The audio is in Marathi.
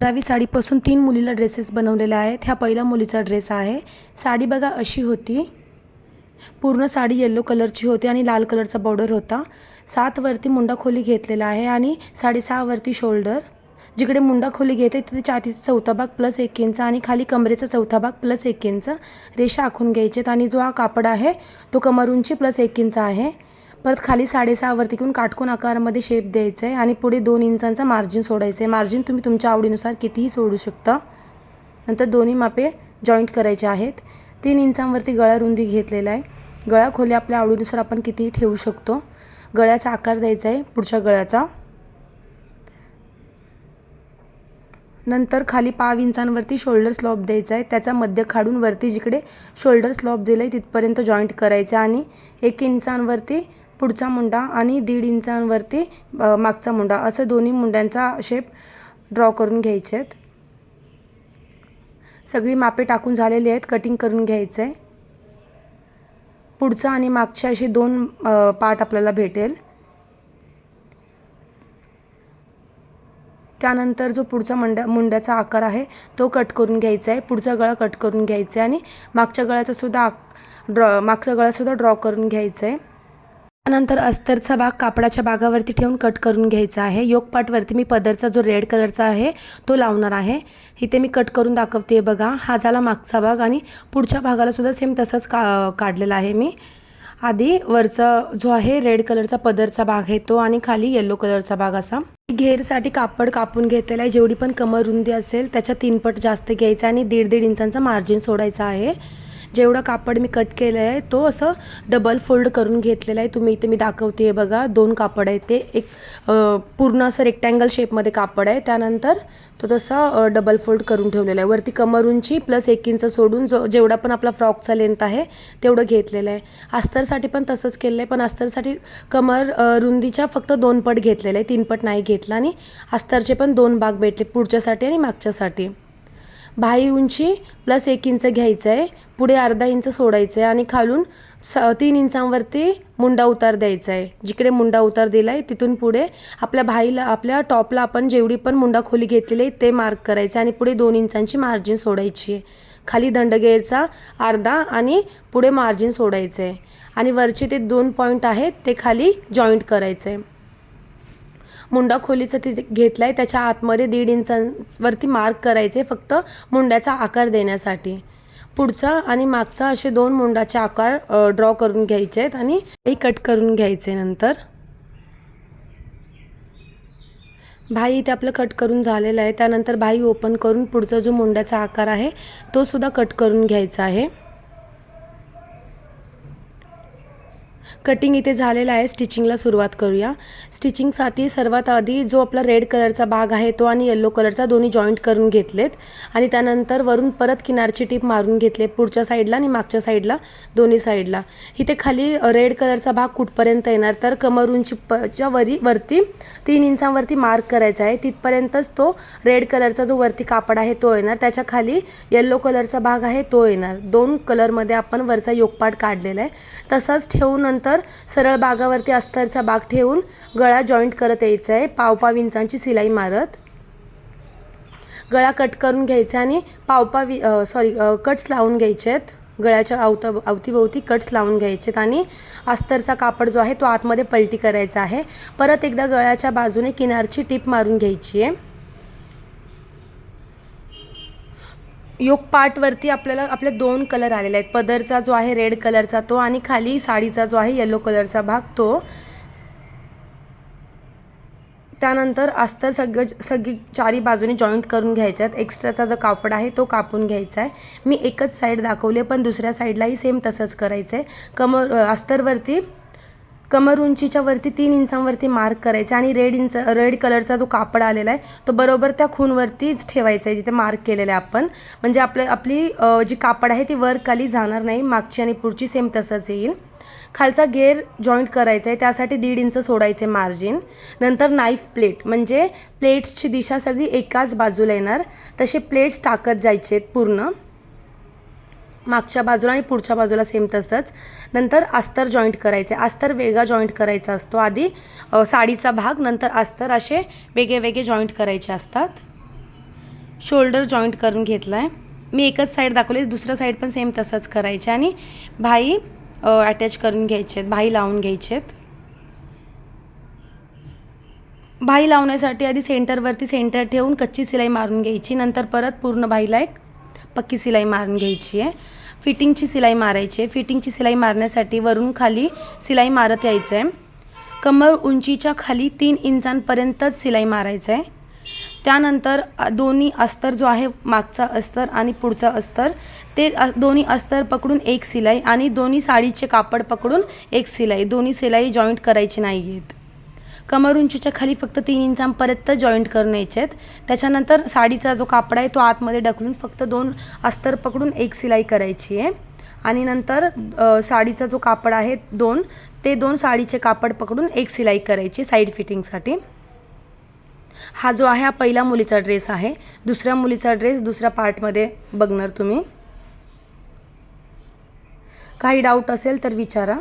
11वी साडीपासून 3 मुलीला ड्रेसेस बनवलेले आहेत. ह्या पहिल्या मुलीचा ड्रेस आहे. साडी बघा अशी होती. पूर्ण साडी येलो कलरची होती आणि लाल कलरचा बॉर्डर होता. 7 वरती मुंडा खोली घेतलेला आहे आणि 6.5 वरती शोल्डर. जिकडे मुंडा खोली घेते तिथे छातीचा चौथा भाग प्लस 1 इंच आणि खाली कमरेचा चौथा भाग प्लस 1 इंच रेषा आखून घ्यायचेत. आणि जो हा कापड आहे तो कमर उंची प्लस 1 इंच आहे. परत खाली 6.5 वरती घेऊन काटकोन आकारामध्ये शेप द्यायचा आहे आणि पुढे 2 इंचांचा मार्जिन सोडायचं आहे. मार्जिन तुम्ही तुमच्या आवडीनुसार कितीही सोडू शकता. नंतर दोन्ही मापे जॉईंट करायचे आहेत. 3 इंचांवरती गळा रुंदी घेतलेला आहे. गळा खोली आपल्या आवडीनुसार आपण कितीही ठेवू शकतो. गळ्याचा आकार द्यायचा आहे पुढच्या गळ्याचा. नंतर खाली 5 इंचांवरती शोल्डर स्लॉप द्यायचा आहे. त्याचा मध्य काढून वरती जिकडे शोल्डर स्लॉप दिलं आहे तिथपर्यंत जॉईंट करायचं आणि 1 इंचांवरती पुढचा मुंडा आणि 1.5 इंचांवरती मागचा मुंडा असं दोन्ही मुंड्यांचा शेप ड्रॉ करून घ्यायचे आहेत. सगळी मापे टाकून झालेली आहेत. कटिंग करून घ्यायचं आहे. पुढचा आणि मागच्या असे 2 पार्ट आपल्याला भेटेल. त्यानंतर जो पुढचा मुंड्याचा आकार आहे तो कट करून घ्यायचा आहे. पुढचा गळा कट करून घ्यायचा आहे आणि मागच्या मागचा गळासुद्धा ड्रॉ करून घ्यायचा आहे. त्यानंतर अस्तरचा भाग कापडाच्या भागावरती ठेवून कट करून घ्यायचा आहे. योक पार्टवरती मी पदरचा जो रेड कलरचा आहे तो लावणार आहे. इथे मी कट करून दाखवते बघा. हा झाला मागचा भाग आणि पुढच्या भागाला सुद्धा सेम तसंच काढलेला आहे मी. आधी वरचा जो आहे रेड कलरचा पदरचा भाग आहे तो आणि खाली येलो कलरचा भाग असा. घेरसाठी कापड कापून घेतलेला आहे. जेवढी पण कमर रुंदी असेल त्याच्या 3 पट जास्त घ्यायचा आणि 1.5 इंचांचा मार्जिन सोडायचा आहे. जेवढा कापड मी कट केलं आहे तो असं डबल फोल्ड करून घेतलेला आहे. इथे मी दाखवते बघा. 2 कापड आहे ते एक पूर्ण असं रेक्टँगल शेपमध्ये कापड आहे. त्यानंतर तो तसा डबल फोल्ड करून ठेवलेला आहे. वरती कमर उंची प्लस 1 इंच सोडून जेवढा पण आपला फ्रॉकचा लेंथ आहे तेवढं घेतलेलं आहे. अस्तरसाठी पण तसंच केलं आहे. पण अस्तरसाठी कमर रुंदीच्या फक्त 2 पट घेतलेले आहे. 3 पट नाही घेतला. आणि अस्तरचे पण 2 भाग भेटले पुढच्यासाठी आणि मागच्यासाठी. बाही उंची प्लस 1 इंच घ्यायचं आहे. पुढे अर्धा इंच सोडायचं आहे आणि खालून 3 इंचांवरती मुंडा उतार द्यायचा आहे. जिकडे मुंडा उतार दिला आहे तिथून पुढे आपल्या टॉपला आपण जेवढी पण मुंडा खोली घेतलेली आहे ते मार्क करायचं आणि पुढे 2 इंचांची मार्जिन सोडायची आहे. खाली दंडगेरचा अर्धा आणि पुढे मार्जिन सोडायचं आहे आणि वरचे ते 2 पॉईंट आहेत ते खाली जॉईंट करायचं आहे. मुंडा खोलीचं ते घेतलं आहे त्याच्या आतमध्ये 1.5 इंचांवरती मार्क करायचे फक्त मुंड्याचा आकार देण्यासाठी. पुढचा आणि मागचा असे 2 मुंडाचे आकार ड्रॉ करून घ्यायचे आहेत आणि ते कट करून घ्यायचे. नंतर भाई इथे आपलं कट करून झालेलं आहे. त्यानंतर भाई ओपन करून पुढचा जो मुंड्याचा आकार आहे तो सुद्धा कट करून घ्यायचा आहे. कटिंग इथे झालेला आहे. स्टिचिंगला सुरुवात करूया. स्टिचिंगसाठी सर्वात आधी जो आपला रेड कलरचा भाग आहे तो आणि येलो कलरचा दोन्ही जॉईंट करून घेतलेत आणि त्यानंतर वरून परत किनारची टीप मारून घेतले पुढच्या साईडला आणि मागच्या साईडला दोन्ही साईडला. इथे खाली रेड कलरचा भाग कुठपर्यंत येणार तर कमर उंचीच्या वरती 3 इंचांवरती मार्क करायचा आहे. तिथपर्यंतच तो रेड कलरचा जो वरती कापड आहे तो येणार. त्याच्या खाली येलो कलरचा भाग आहे तो येणार. 2 कलरमध्ये आपण वरचा योकपाट काढलेला आहे. तसंच ठेवून नंतर सरळ भागावरती अस्तरचा भाग ठेवून गळा जॉईंट करत यायचा आहे. 5 इंचांची सिलाई मारत गळा कट करून घ्यायचा आणि कट्स लावून घ्यायचे आहेत. गळ्याच्या अवतीभोवती कट्स लावून घ्यायचे आहेत आणि अस्तरचा कापड जो आहे तो आतमध्ये पलटी करायचा आहे. परत एकदा गळ्याच्या बाजूने किनारची टीप मारून घ्यायची आहे. योक पार्टवरती आपल्याला आपले 2 कलर आलेले आहेत. पदरचा जो आहे रेड कलरचा तो आणि खाली साडीचा जो आहे येलो कलरचा भाग तो. त्यानंतर अस्तर सगळी 4ही बाजूने जॉईंट करून घ्यायचे आहेत. एक्स्ट्राचा जो कापड आहे तो कापून घ्यायचा आहे. मी एकच साईड दाखवली पण दुसऱ्या साईडलाही सेम तसंच करायचं आहे. अस्तरवरती कमर उंचीच्या वरती 3 इंचांवरती मार्क करायचं आणि रेड कलरचा जो कापड आलेला आहे तो बरोबर त्या खूनवरतीच ठेवायचा आहे जिथे मार्क केलेलं आहे आपण. म्हणजे आपली जी कापड आहे ती वर खाली जाणार नाही. मागची आणि पुढची सेम तसंच येईल. खालचा घेर जॉईंट करायचा आहे त्यासाठी 1.5 इंच सोडायचे मार्जिन. नंतर नाईफ प्लेट म्हणजे प्लेट्सची दिशा सगळी एकाच बाजूला येणार तसे प्लेट्स टाकत जायचे आहेत पूर्ण मागच्या बाजूला आणि पुढच्या बाजूला सेम तसंच. नंतर अस्तर जॉईंट करायचे. अस्तर वेगळा जॉईंट करायचा असतो. आधी साडीचा भाग नंतर अस्तर असे वेगळे जॉईंट करायचे असतात. शोल्डर जॉईंट करून घेतला आहे. मी एकच साईड दाखवली, दुसरं साईड पण सेम तसंच करायचे आणि भाई अटॅच करून घ्यायचे आहेत, भाई लावून घ्यायचे आहेत. भाई लावण्यासाठी आधी सेंटरवरती सेंटर ठेवून कच्ची शिलाई मारून घ्यायची, नंतर परत पूर्ण भाईला एक पक्की शिलाई मारून घ्यायची आहे. फिटिंगची शिलाई मारायची आहे. फिटिंगची शिलाई मारण्यासाठी वरून खाली शिलाई मारत यायचं आहे. कमर उंचीच्या खाली 3 इंचांपर्यंतच शिलाई मारायचं आहे. त्यानंतर दोन्ही अस्तर जो आहे, मागचा अस्तर आणि पुढचा अस्तर, ते दोन्ही अस्तर पकडून एक शिलाई आणि दोन्ही साडीचे कापड पकडून एक शिलाई, दोन्ही शिलाई जॉईंट करायची नाही आहेत. कमर उंचीच्या खाली फक्त 3 इंचांपर्यंत जॉईंट करून यायचे आहेत. त्याच्यानंतर साडीचा जो कापड आहे तो आतमध्ये ढकलून फक्त 2 अस्तर पकडून एक शिलाई करायची आहे आणि नंतर साडीचा जो कापड आहे 2, ते 2 साडीचे कापड पकडून एक शिलाई करायची साईड फिटिंगसाठी. हा जो आहे हा पहिला मुलीचा ड्रेस आहे. दुसऱ्या मुलीचा ड्रेस दुसऱ्या पार्टमध्ये बघणार तुम्ही. काही डाऊट असेल तर विचारा.